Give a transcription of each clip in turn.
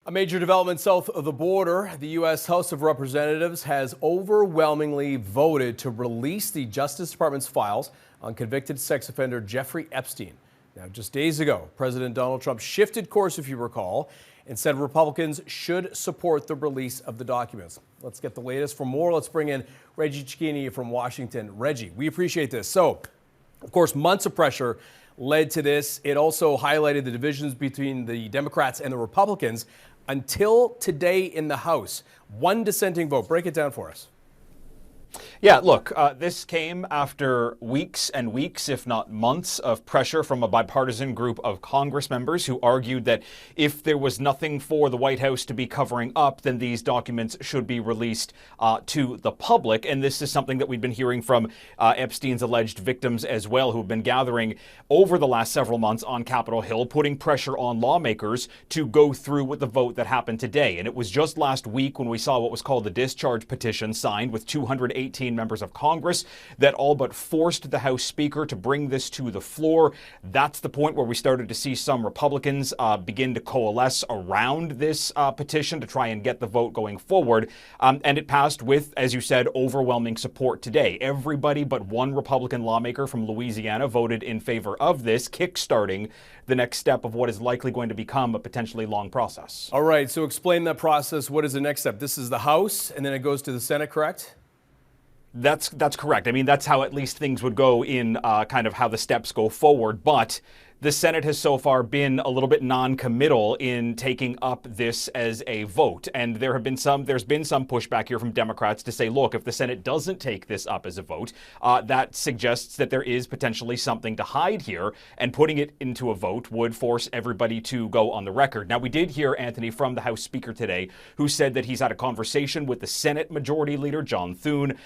A major development south of the border. The U.S. House of Representatives has overwhelmingly voted to release the Justice Department's files on convicted sex offender Jeffrey Epstein. Now, just days ago, President Donald Trump shifted course, if you recall, and said Republicans should support the release of the documents. Let's get the latest. For more, let's bring in Reggie Cecchini from Washington. Reggie, we appreciate this. So, of course, months of pressure led to this. It also highlighted the divisions between the Democrats and the Republicans until today in the House. One dissenting vote. Break it down for us. Yeah, look, this came after weeks and weeks, if not months, of pressure from a bipartisan group of Congress members who argued that if there was nothing for the White House to be covering up, then these documents should be released to the public. And this is something that we've been hearing from Epstein's alleged victims as well, who have been gathering over the last several months on Capitol Hill, putting pressure on lawmakers to go through with the vote that happened today. And it was just last week when we saw what was called the discharge petition signed with 218 members of Congress that all but forced the House Speaker to bring this to the floor. That's the point where we started to see some Republicans begin to coalesce around this petition to try and get the vote going forward. And it passed with, as you said, overwhelming support today. Everybody but one Republican lawmaker from Louisiana voted in favor of this, kickstarting the next step of what is likely going to become a potentially long process. All right, so explain that process. What is the next step? This is the House, and then it goes to the Senate, correct? That's correct. I mean, that's how at least things would go in kind of how the steps go forward. But the Senate has so far been a little bit non-committal in taking up this as a vote. And there's been some pushback here from Democrats to say, look, if the Senate doesn't take this up as a vote, that suggests that there is potentially something to hide here. And putting it into a vote would force everybody to go on the record. Now, we did hear, Anthony, from the House Speaker today, who said that he's had a conversation with the Senate Majority Leader, John Thune,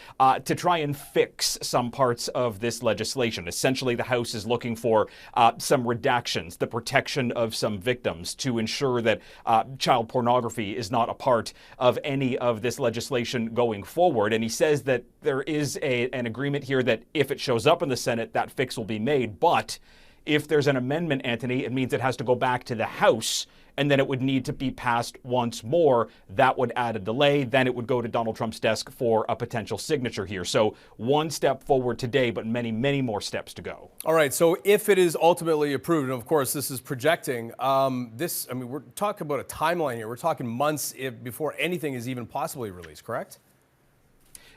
to try and fix some parts of this legislation. Essentially, the House is looking for some redactions, the protection of some victims to ensure that child pornography is not a part of any of this legislation going forward. And he says that there is an agreement here that if it shows up in the Senate, that fix will be made. But if there's an amendment, Anthony, it means it has to go back to the House, and then it would need to be passed once more. That would add a delay. Then it would go to Donald Trump's desk for a potential signature here. So one step forward today, but many, many more steps to go. All right. So if it is ultimately approved, and of course this is projecting, we're talking about a timeline here. We're talking months before anything is even possibly released, correct?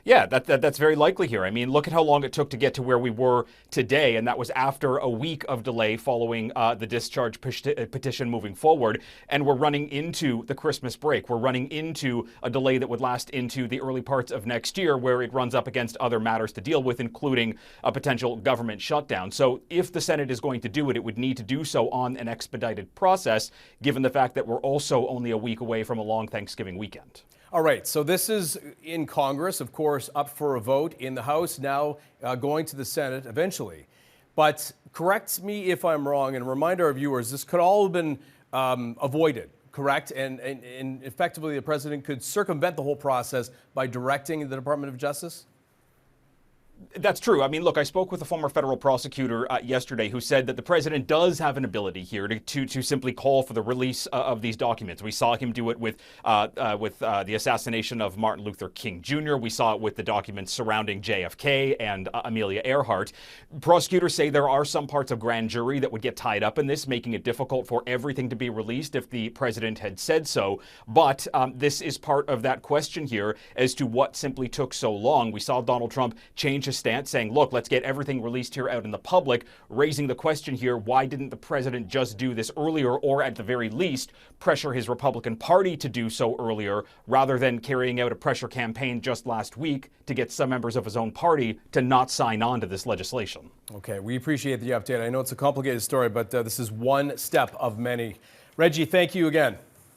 Yeah, that's very likely here. I mean, look at how long it took to get to where we were today, and that was after a week of delay following the discharge petition moving forward. And we're running into the Christmas break. We're running into a delay that would last into the early parts of next year, where it runs up against other matters to deal with, including a potential government shutdown. So if the Senate is going to do it, it would need to do so on an expedited process, given the fact that we're also only a week away from a long Thanksgiving weekend. All right, so this is in Congress, of course, up for a vote in the House, now going to the Senate eventually. But correct me if I'm wrong, and remind our viewers, this could all have been avoided, correct? And effectively, the president could circumvent the whole process by directing the Department of Justice? That's true. I mean, look, I spoke with a former federal prosecutor yesterday who said that the president does have an ability here to simply call for the release of these documents. We saw him do it with the assassination of Martin Luther King Jr. We saw it with the documents surrounding JFK and Amelia Earhart. Prosecutors say there are some parts of grand jury that would get tied up in this, making it difficult for everything to be released if the president had said so. But this is part of that question here as to what simply took so long. We saw Donald Trump change his stance, saying, look, let's get everything released here out in the public, raising the question here, why didn't the president just do this earlier, or at the very least pressure his Republican Party to do so earlier, rather than carrying out a pressure campaign just last week to get some members of his own party to not sign on to this legislation. Okay, we appreciate the update. I know it's a complicated story, but this is one step of many. Reggie, thank you again.